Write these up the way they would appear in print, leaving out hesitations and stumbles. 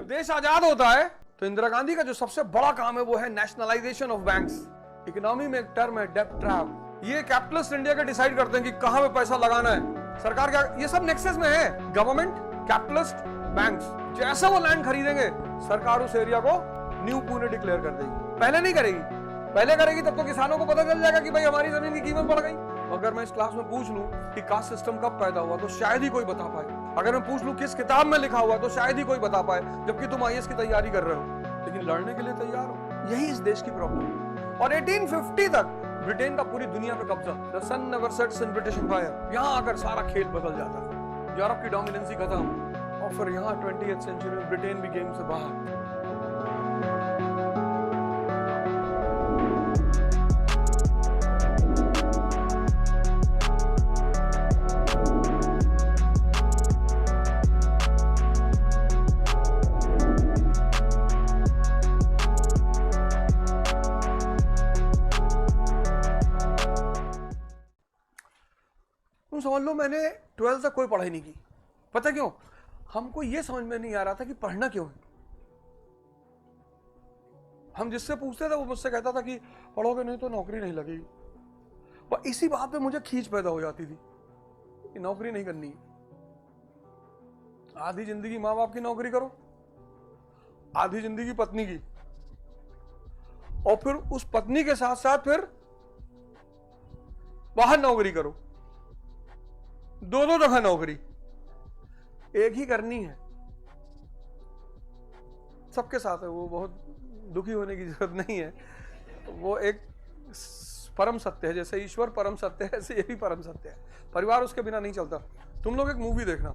जब देश आजाद होता है तो इंदिरा गांधी का जो सबसे बड़ा काम है वो है नेशनलाइजेशन ऑफ बैंक्स। इकोनॉमी में एक टर्म है डेब्ट ट्रैप। ये कैपिटलिस्ट इंडिया के डिसाइड करते हैं कि कहां पे पैसा लगाना है। सरकार का ये सब नेक्सस में है, गवर्नमेंट, कैपिटलिस्ट, बैंक्स। जैसा वो लैंड खरीदेंगे सरकार उस एरिया को न्यू पुणे डिक्लेयर कर देगी। पहले नहीं करेगी, पहले करेगी तब तो किसानों को पता चल जाएगा कि भाई हमारी जमीन की कीमत बढ़ गई। अगर मैं इस क्लास में पूछ लूं कि कास्ट सिस्टम कब पैदा हुआ तो शायद ही कोई बता पाए। अगर मैं पूछ लूं किस किताब में लिखा हुआ तो शायद ही कोई बता पाए, जबकि तुम आईएएस की तैयारी कर रहे हो लेकिन लड़ने के लिए तैयार हो। यही इस देश की प्रॉब्लम है। और 1850 तक ब्रिटेन का पूरी दुनिया पे कब्जा। The sun never sets in British empire. यहां आकर सारा खेल बदल जाता है। यूरोप की डोमिनेंसी खत्म और फिर यहां 20th सेंचुरी में ब्रिटेन भी गेम से बाहर। समझ लो मैंने 12th तक कोई पढ़ाई नहीं की। पता क्यों? हमको ये समझ में नहीं आ रहा था कि पढ़ना क्यों है। हम जिससे पूछते थे वो मुझसे कहता था कि पढ़ोगे नहीं तो नौकरी नहीं लगेगी। और इसी बात पे मुझे खींच पैदा हो जाती थी कि नौकरी नहीं करनी है। आधी जिंदगी माँ बाप की नौकरी करो, आधी जिंदगी पत्नी की, और फिर उस पत्नी के साथ साथ फिर बाहर नौकरी करो। दोनों जगह नौकरी एक ही करनी है। सबके साथ है, वो बहुत दुखी होने की जरूरत नहीं है। वो एक परम सत्य है। जैसे ईश्वर परम सत्य है ऐसे ये भी परम सत्य है। परिवार उसके बिना नहीं चलता। तुम लोग एक मूवी देखना,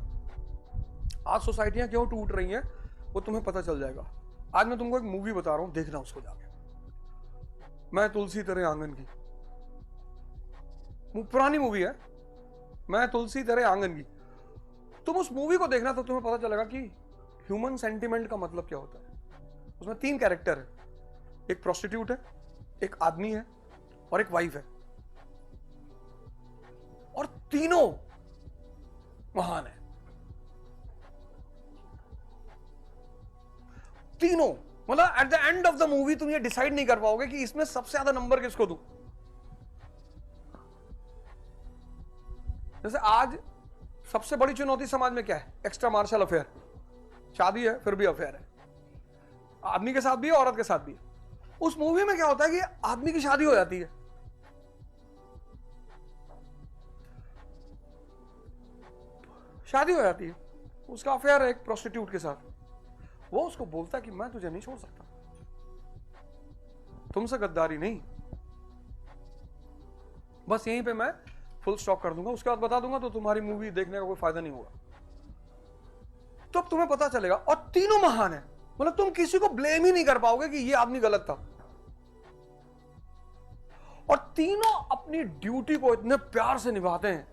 आज सोसाइटियां क्यों टूट रही हैं वो तुम्हें पता चल जाएगा। आज मैं तुमको एक मूवी बता रहा हूं, देखना उसको जाके। मैं तुलसी तेरे आंगन की, पुरानी मूवी है, मैं तुलसी तेरे आंगन की। तुम उस मूवी को देखना तो तुम्हें पता चलेगा कि ह्यूमन सेंटिमेंट का मतलब क्या होता है। उसमें 3 कैरेक्टर है, एक प्रोस्टिट्यूट है, एक आदमी है और एक वाइफ है, और तीनों महान है। तीनों मतलब at the end of the movie तुम ये डिसाइड नहीं कर पाओगे कि इसमें सबसे ज्यादा नंबर किसको दूं। जैसे आज सबसे बड़ी चुनौती समाज में क्या है? Extramarital affair. शादी है फिर भी अफेयर है, आदमी के साथ भी है औरत के साथ भी है। उस मूवी में क्या होता है कि आदमी की शादी हो जाती है, शादी हो जाती है, उसका अफेयर है एक प्रोस्टिट्यूट के साथ। वो उसको बोलता है कि मैं तुझे नहीं छोड़ सकता, तुमसे गद्दारी नहीं। बस यहीं पे मैं फुल स्टॉप कर दूंगा, उसके बाद बता दूंगा तो तुम्हारी मूवी देखने का कोई फायदा नहीं होगा। तो अब तुम्हें पता चलेगा। और तीनों महान है, मतलब तुम किसी को ब्लेम ही नहीं कर पाओगे कि ये आदमी गलत था। और तीनों अपनी ड्यूटी को इतने प्यार से निभाते हैं।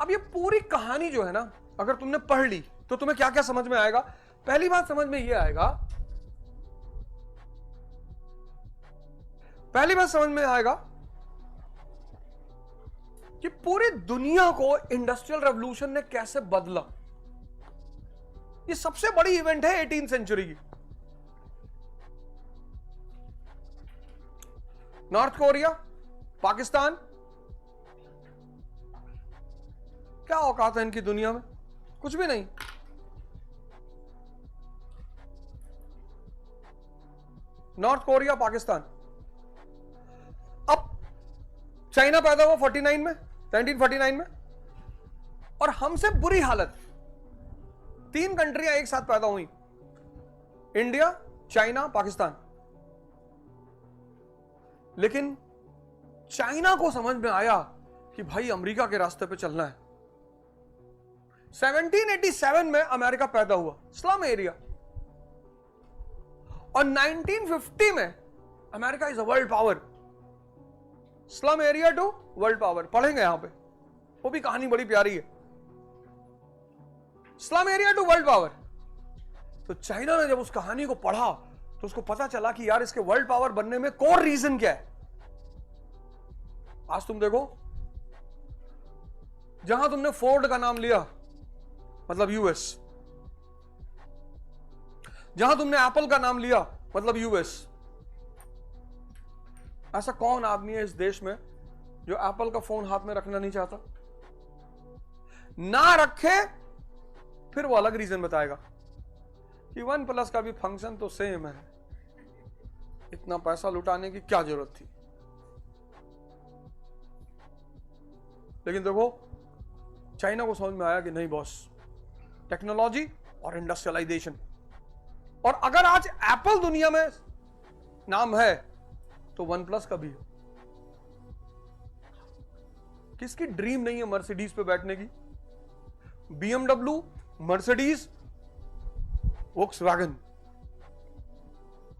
अब ये पूरी कहानी जो है ना, अगर तुमने पढ़ ली तो तुम्हें क्या क्या समझ में आएगा। पहली बात समझ में ये आएगा, पहली बात समझ में आएगा कि पूरी दुनिया को इंडस्ट्रियल रेवोल्यूशन ने कैसे बदला। ये सबसे बड़ी इवेंट है 18th सेंचुरी की। नॉर्थ कोरिया, पाकिस्तान, क्या औकात है इनकी दुनिया में? कुछ भी नहीं। North Korea, Pakistan. अब चाइना पैदा हुआ 49 में, 1949 में, और हमसे बुरी हालत। 3 कंट्रियां एक साथ पैदा हुई, इंडिया, चाइना, पाकिस्तान। लेकिन चाइना को समझ में आया कि भाई अमेरिका के रास्ते पे चलना है। 1787 में अमेरिका पैदा हुआ, स्लम एरिया। और 1950 में America is a world power. Slum area to world power, पढ़ेंगे यहां पे, वो भी कहानी बड़ी प्यारी है। Slum area to world power. तो चाइना ने जब उस कहानी को पढ़ा तो उसको पता चला कि यार इसके वर्ल्ड पावर बनने में कोर रीजन क्या है। आज तुम देखो जहां तुमने फोर्ड का नाम लिया मतलब यूएस, जहां तुमने एप्पल का नाम लिया मतलब यूएस। ऐसा कौन आदमी है इस देश में जो एप्पल का फोन हाथ में रखना नहीं चाहता? ना रखे फिर वो अलग रीजन बताएगा कि वन प्लस का भी फंक्शन तो सेम है, इतना पैसा लुटाने की क्या जरूरत थी। लेकिन देखो चाइना को समझ में आया कि नहीं बॉस, टेक्नोलॉजी और इंडस्ट्रियलाइजेशन। और अगर आज एप्पल दुनिया में नाम है तो वन प्लस का भी है। किसकी ड्रीम नहीं है मर्सिडीज पे बैठने की? बीएमडब्ल्यू, मर्सिडीज, वोक्सवैगन,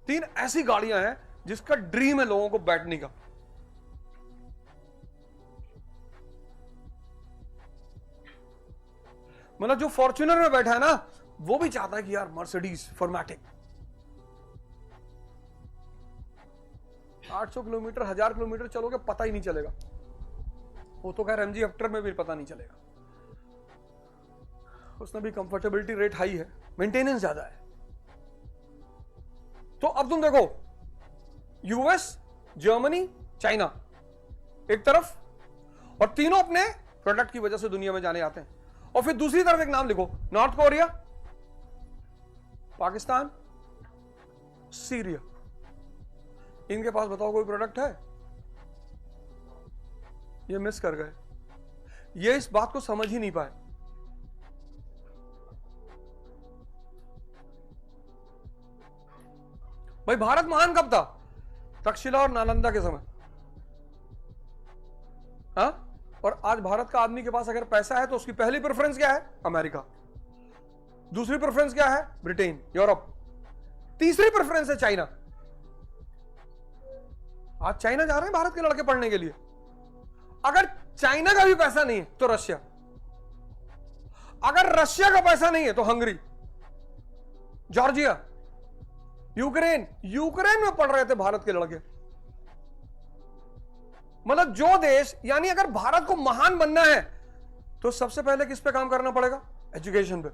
3 ऐसी गाड़ियां हैं जिसका ड्रीम है लोगों को बैठने का। मतलब जो फॉर्च्यूनर में बैठा है ना, वो भी चाहता है कि यार मर्सिडीज फॉर्मेटिक 800 किलोमीटर 1000 किलोमीटर चलोगे पता ही नहीं चलेगा। वो तो खैर एमजी हेक्टर में भी पता नहीं चलेगा, उसमें भी कंफर्टेबिलिटी रेट हाई है, मेंटेनेंस ज्यादा है। तो अब तुम देखो यूएस, जर्मनी, चाइना एक तरफ, और तीनों अपने प्रोडक्ट की वजह से दुनिया में जाने आते हैं। और फिर दूसरी तरफ एक नाम लिखो, नॉर्थ कोरिया, पाकिस्तान, सीरिया। इनके पास बताओ कोई प्रोडक्ट है? ये मिस कर गए, ये इस बात को समझ ही नहीं पाए। भाई भारत महान कब था? तक्षशिला और नालंदा के समय। हाँ? और आज भारत का आदमी के पास अगर पैसा है तो उसकी पहली प्रेफरेंस क्या है? अमेरिका। दूसरी प्रेफरेंस क्या है? Britain, Europe. तीसरी प्रेफरेंस है चाइना। आज चाइना जा रहे हैं भारत के लड़के पढ़ने के लिए। अगर चाइना का भी पैसा नहीं है तो रशिया, अगर रशिया का पैसा नहीं है तो हंगरी, जॉर्जिया, यूक्रेन। यूक्रेन में पढ़ रहे थे भारत के लड़के। मतलब जो देश, यानी अगर भारत को महान बनना है तो सबसे पहले किस पे काम करना पड़ेगा? एजुकेशन पे।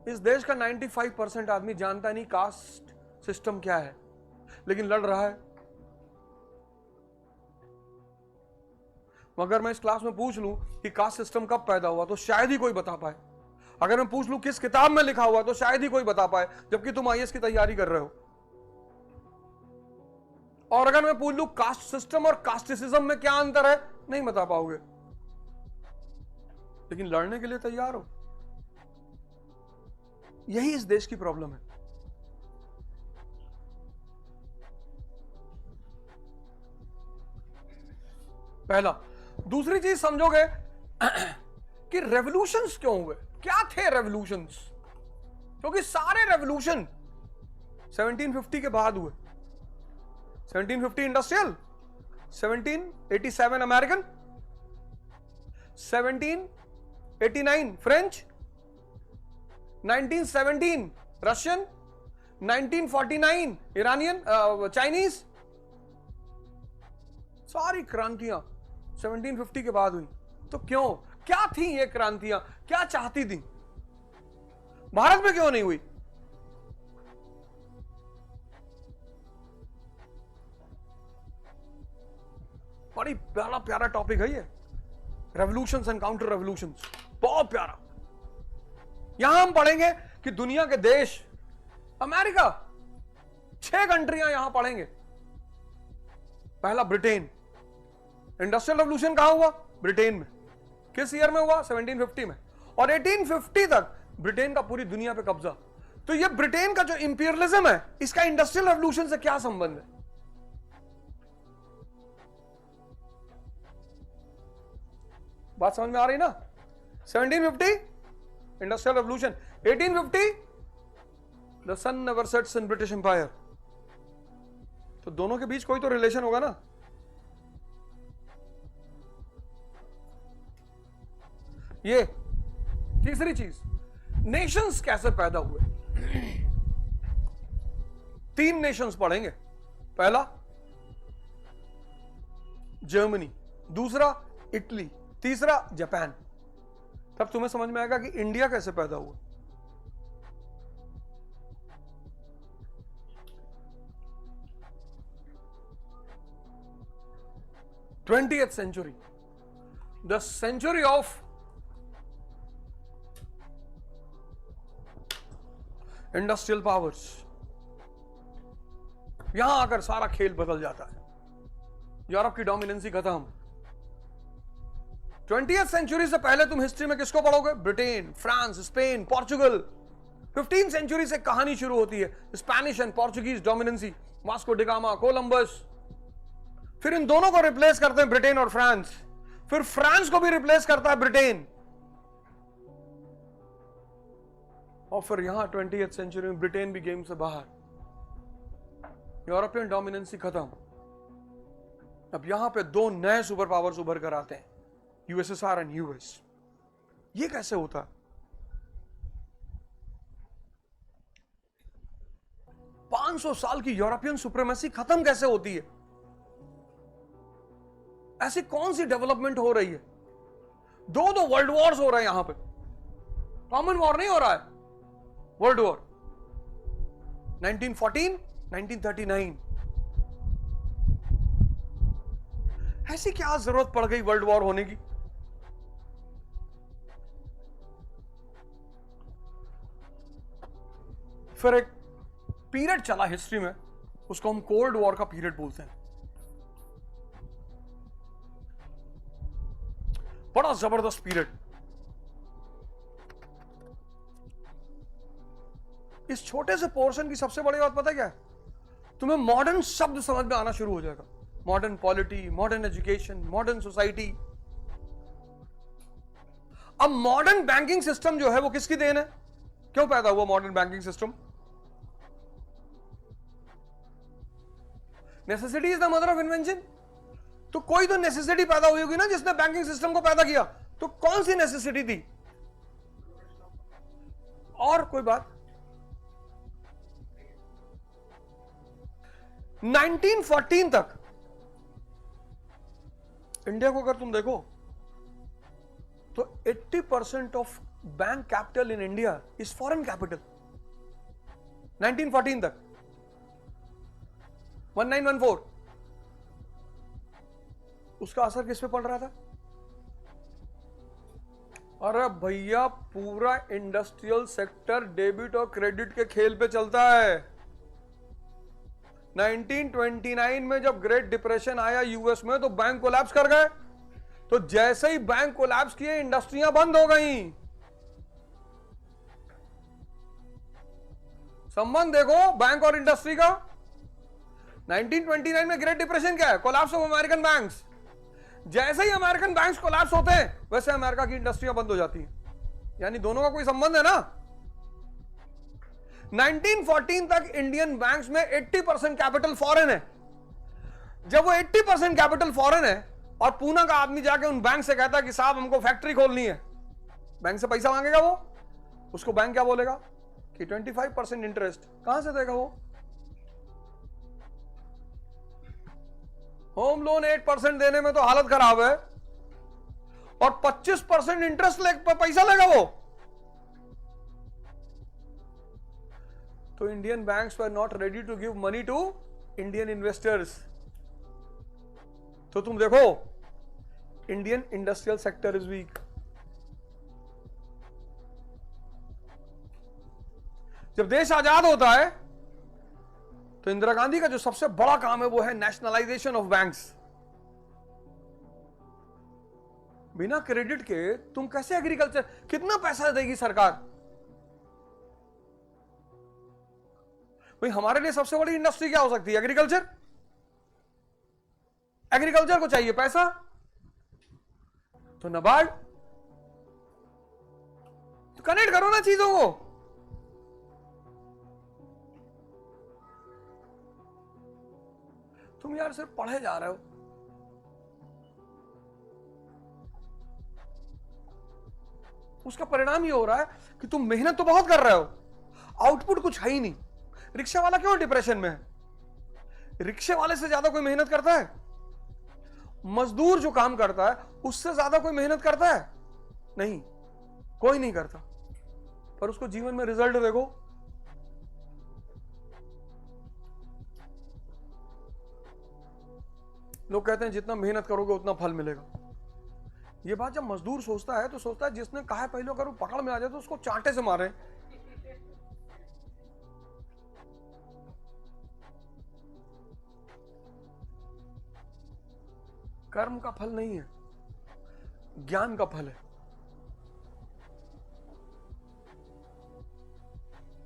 इस देश का 95% आदमी जानता नहीं कास्ट सिस्टम क्या है, लेकिन लड़ रहा है। मगर मैं इस क्लास में पूछ लूं कि कास्ट सिस्टम कब पैदा हुआ तो शायद ही कोई बता पाए। अगर मैं पूछ लूं किस किताब में लिखा हुआ तो शायद ही कोई बता पाए, जबकि तुम आईएएस की तैयारी कर रहे हो। और अगर मैं पूछ लूं कास्ट सिस्टम और कास्टिसिज्म में क्या अंतर है, नहीं बता पाओगे, लेकिन लड़ने के लिए तैयार हो। यही इस देश की प्रॉब्लम है। पहला। दूसरी चीज समझोगे कि रेवोल्यूशंस क्यों हुए, क्या थे रेवोल्यूशंस? क्योंकि सारे रेवोल्यूशन 1750 के बाद हुए। 1750 industrial, 1787 American, 1789 French, 1917 Russian, 1949 Iranian, Chinese. सारी क्रांतियां 1750 के बाद हुई। तो क्यों, क्या थी ये क्रांतियां, क्या चाहती थी? भारत में क्यों नहीं हुई? बड़ी प्यारा प्यारा टॉपिक है ये, रेवोल्यूशंस एंड काउंटर रेवोल्यूशंस। बहुत प्यारा। यहां हम पढ़ेंगे कि दुनिया के देश, अमेरिका, 6 कंट्रियां यहां पढ़ेंगे। पहला ब्रिटेन। इंडस्ट्रियल रेवोल्यूशन कहां हुआ? ब्रिटेन में। किस ईयर में हुआ? 1750 में। और 1850 तक ब्रिटेन का पूरी दुनिया पे कब्जा। तो ये ब्रिटेन का जो इंपीरियलिज्म है, इसका इंडस्ट्रियल रेवोल्यूशन से क्या संबंध है? बात समझ में आ रही ना? 1750 industrial revolution, 1850 the sun never sets in British empire. तो दोनों के बीच कोई तो रिलेशन होगा ना। ये तीसरी चीज, नेशंस कैसे पैदा हुए। 3 नेशंस पढ़ेंगे। पहला जर्मनी, दूसरा इटली, तीसरा जापान। तब तुम्हें समझ में आएगा कि इंडिया कैसे पैदा हुआ। Twentieth century, the century of industrial powers. यहां आकर सारा खेल बदल जाता है, यूरोप की डोमिनेंसी खत्म। 20th सेंचुरी से पहले तुम हिस्ट्री में किसको पढ़ोगे? Britain, France, Spain, Portugal. 15th century से कहानी शुरू होती है, Spanish and Portuguese dominancy, Vasco da Gama, Columbus. फिर इन दोनों को रिप्लेस करते हैं ब्रिटेन और फ्रांस, फिर फ्रांस को भी रिप्लेस करता है ब्रिटेन, और फिर यहां 20th सेंचुरी में ब्रिटेन भी गेम से बाहर, यूरोपियन डोमिनेंसी खत्म। अब यहां पे दो नए सुपर पावर्स उभर कर आते हैं, यूएसएसआर एंड यूएस। ये कैसे होता है? 500 साल की यूरोपियन सुप्रीमेसी खत्म कैसे होती है? ऐसी कौन सी डेवलपमेंट हो रही है? दो वर्ल्ड वॉर्स हो रहे हैं यहां पे, कॉमन वॉर नहीं हो रहा है, वर्ल्ड वॉर। 1914, 1939। ऐसी क्या जरूरत पड़ गई वर्ल्ड वॉर होने की? फिर एक पीरियड चला हिस्ट्री में, उसको हम कोल्ड वॉर का पीरियड बोलते हैं। बड़ा जबरदस्त पीरियड। इस छोटे से पोर्शन की सबसे बड़ी बात पता है क्या है? तुम्हें मॉडर्न शब्द समझ में आना शुरू हो जाएगा। Modern polity, modern education, modern society. अब मॉडर्न बैंकिंग सिस्टम जो है वो किसकी देन है? क्यों पैदा हुआ modern banking system? Necessity is the mother of invention. तो कोई तो नेसेसिटी पैदा हुई होगी ना जिसने बैंकिंग सिस्टम को पैदा किया। तो कौन सी नेसेसिटी थी? और कोई बात? 1914 तक इंडिया को अगर तुम देखो तो 80% of bank capital in India is foreign capital. 1914 तक 1914 उसका असर किस पे पड़ रहा था? अरे भैया पूरा इंडस्ट्रियल सेक्टर डेबिट और क्रेडिट के खेल पे चलता है। 1929 में जब ग्रेट डिप्रेशन आया यूएस में तो बैंक कोलैप्स कर गए। तो जैसे ही बैंक कोलैप्स किए इंडस्ट्रियां बंद हो गई। संबंध देखो बैंक और इंडस्ट्री का। 1929 में ग्रेट डिप्रेशन क्या है? Collapse of American banks. जैसे ही अमेरिकन बैंक्स कोलैप्स होते हैं वैसे अमेरिका की इंडस्ट्रियां बंद हो जाती हैं। यानी दोनों का कोई संबंध है ना। 1914 तक इंडियन बैंक्स में 80% कैपिटल फॉरेन है। जब वो 80% कैपिटल फॉरेन है और पूना का आदमी जाके उन बैंक से कहता है कि साहब हमको फैक्ट्री खोलनी है, बैंक से पैसा मांगेगा वो, उसको बैंक क्या बोलेगा कि 25% इंटरेस्ट। कहां से देगा वो? होम लोन 8% देने में तो हालत खराब है और 25% इंटरेस्ट पैसा लेगा वो। तो Indian banks were not ready to give money to Indian investors. तो तुम देखो Indian industrial sector is weak. जब देश आजाद होता है तो इंदिरा गांधी का जो सबसे बड़ा काम है वो है नेशनलाइजेशन ऑफ बैंक्स। बिना क्रेडिट के तुम कैसे एग्रीकल्चर, कितना पैसा देगी सरकार? भाई हमारे लिए सबसे बड़ी इंडस्ट्री क्या हो सकती है? एग्रीकल्चर। एग्रीकल्चर को चाहिए पैसा, तो नाबार्ड। तो कनेक्ट करो ना चीजों को। तुम यार सिर्फ पढ़े जा रहे हो। उसका परिणाम ये हो रहा है कि तुम मेहनत तो बहुत कर रहे हो, आउटपुट कुछ है ही नहीं। रिक्शा वाला क्यों डिप्रेशन में है? रिक्शे वाले से ज्यादा कोई मेहनत करता है? मजदूर जो काम करता है उससे ज्यादा कोई मेहनत करता है? नहीं, कोई नहीं करता। पर उसको जीवन में रिजल्ट देखो। लोग कहते हैं जितना मेहनत करोगे उतना फल मिलेगा। ये बात जब मजदूर सोचता है तो सोचता है जिसने कहा है पहले अगर वो पकड़ में आ जाए तो उसको चांटे से मारे। कर्म का फल नहीं है, ज्ञान का फल है।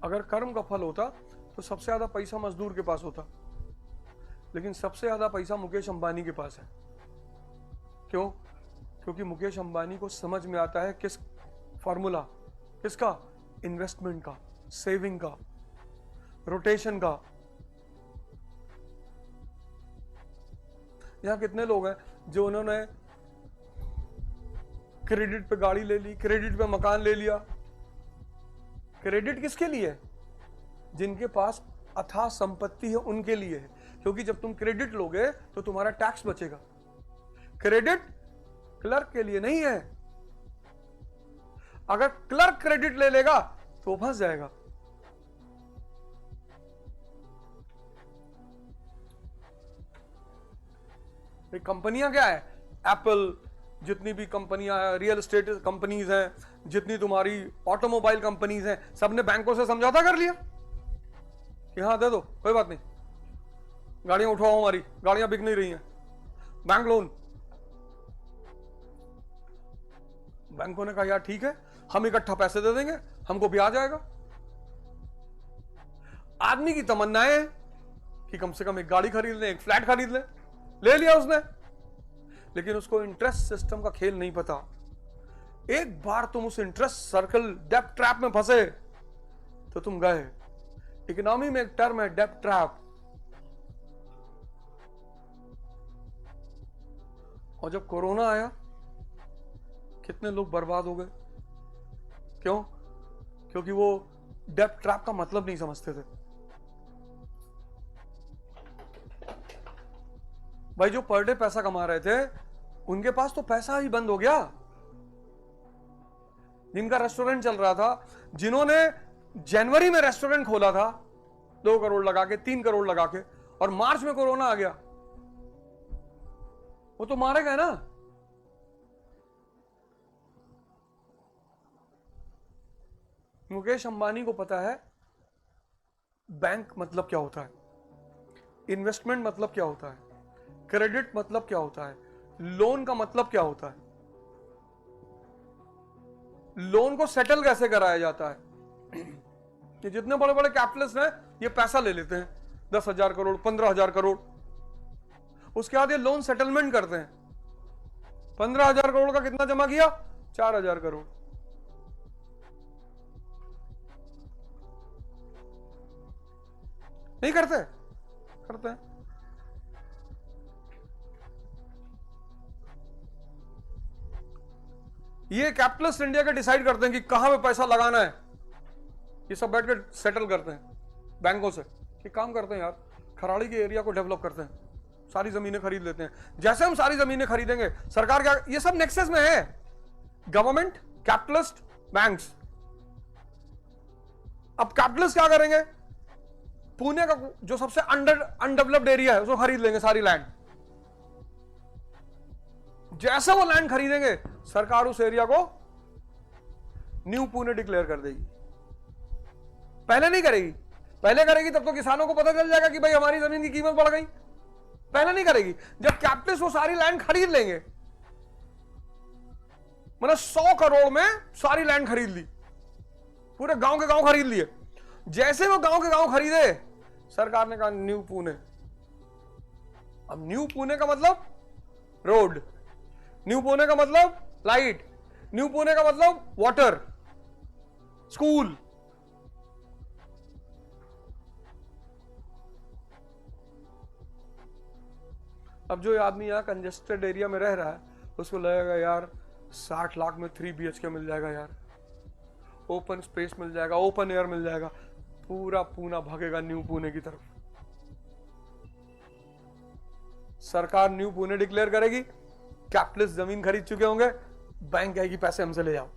अगर कर्म का फल होता तो सबसे ज्यादा पैसा मजदूर के पास होता, लेकिन सबसे ज्यादा पैसा मुकेश अंबानी के पास है। क्यों? क्योंकि मुकेश अंबानी को समझ में आता है किस फॉर्मूला, किसका? इन्वेस्टमेंट का, सेविंग का, रोटेशन का। यहां कितने लोग हैं जो उन्होंने क्रेडिट पे गाड़ी ले ली, क्रेडिट पे मकान ले लिया। क्रेडिट किसके लिए है? जिनके पास अथाह संपत्ति है उनके लिए है, क्योंकि जब तुम क्रेडिट लोगे तो तुम्हारा टैक्स बचेगा। क्रेडिट क्लर्क के लिए नहीं है। अगर क्लर्क क्रेडिट ले लेगा तो फंस जाएगा। कंपनियां क्या है? एप्पल, जितनी भी कंपनियां हैं, रियल एस्टेट कंपनीज हैं, जितनी तुम्हारी ऑटोमोबाइल कंपनीज हैं, सबने बैंकों से समझौता कर लिया कि हाँ दे दो, कोई बात नहीं, गाड़ियां उठाओ, हमारी गाड़ियां बिक नहीं रही हैं, बैंक लोन। बैंकों ने कहा यार ठीक है, हम इकट्ठा पैसे दे देंगे, हमको ब्याज आएगा। आदमी की तमन्नाएं हैं कि कम से कम एक गाड़ी खरीद ले, एक फ्लैट खरीद ले लिया उसने, लेकिन उसको इंटरेस्ट सिस्टम का खेल नहीं पता। एक बार तुम उस इंटरेस्ट सर्कल डेब्ट ट्रैप में फंसे तो तुम गए। इकोनॉमी में एक टर्म है डेब्ट ट्रैप। और जब कोरोना आया कितने लोग बर्बाद हो गए। क्यों? क्योंकि वो डेब्ट ट्रैप का मतलब नहीं समझते थे। भाई जो पर डे पैसा कमा रहे थे उनके पास तो पैसा ही बंद हो गया। जिनका रेस्टोरेंट चल रहा था, जिन्होंने जनवरी में रेस्टोरेंट खोला था 2 करोड़ लगा के, 3 करोड़ लगा के, और मार्च में कोरोना आ गया, वो तो मारे गए ना। मुकेश अंबानी को पता है बैंक मतलब क्या होता है, इन्वेस्टमेंट मतलब क्या होता है, क्रेडिट मतलब क्या होता है, लोन का मतलब क्या होता है, लोन को सेटल कैसे कराया जाता है। ये जितने बड़े बड़े कैपिटलिस्ट हैं ये पैसा ले लेते हैं 10,000 करोड़, 15,000 करोड़, उसके बाद ये लोन सेटलमेंट करते हैं। 15,000 करोड़ का कितना जमा किया? 4,000 करोड़। नहीं करते? करते हैं। ये कैपिटलिस्ट इंडिया के डिसाइड करते हैं कि कहां पे पैसा लगाना है। ये सब बैठ के सेटल करते हैं बैंकों से कि काम करते हैं यार, खराड़ी के एरिया को डेवलप करते हैं, सारी जमीनें खरीद लेते हैं। जैसे हम सारी जमीनें खरीदेंगे, सरकार क्या, ये सब नेक्सस में है, गवर्नमेंट, कैपिटलिस्ट, बैंक्स। अब कैपिटलिस्ट क्या करेंगे? पुणे का जो सबसे अनडेवलप्ड एरिया है उसको खरीद लेंगे, सारी लैंड। जैसे वो लैंड खरीदेंगे सरकार उस एरिया को न्यू पुणे डिक्लेयर कर देगी। पहले नहीं करेगी। पहले करेगी तब तो किसानों को पता चल जाएगा कि भाई हमारी जमीन की कीमत बढ़ गई। पहले नहीं करेगी। जब कैपिटलिस्ट वो सारी लैंड खरीद लेंगे, मतलब 100 करोड़ में सारी लैंड खरीद ली, पूरे गांव के गांव खरीद लिए। जैसे वो गांव के गांव खरीदे, सरकार ने कहा न्यू पुणे। अब न्यू पुणे का मतलब रोड, न्यू पुणे का मतलब लाइट, न्यू पुणे का मतलब वाटर, स्कूल। अब जो आदमी यहां कंजेस्टेड एरिया में रह रहा है उसको लगेगा यार 60 लाख में 3 BHK मिल जाएगा यार, ओपन स्पेस मिल जाएगा, ओपन एयर मिल जाएगा। पूरा पुणे भागेगा न्यू पुणे की तरफ। सरकार न्यू पुणे डिक्लेयर करेगी, कैपिटलिस्ट जमीन खरीद चुके होंगे, बैंक कहेगी पैसे हमसे ले जाओ,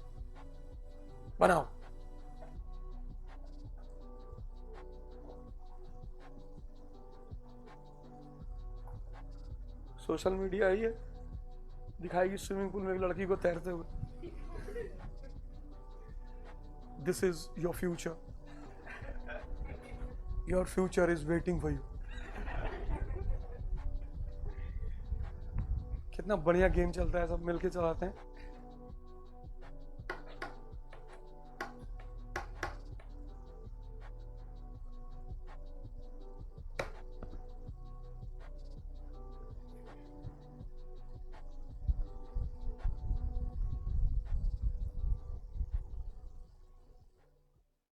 बनाओ। सोशल मीडिया ही है, दिखाएगी स्विमिंग पूल में एक लड़की को तैरते हुए। This is your future, your future is waiting for you. कितना बढ़िया गेम चलता है, सब मिलके चलाते हैं।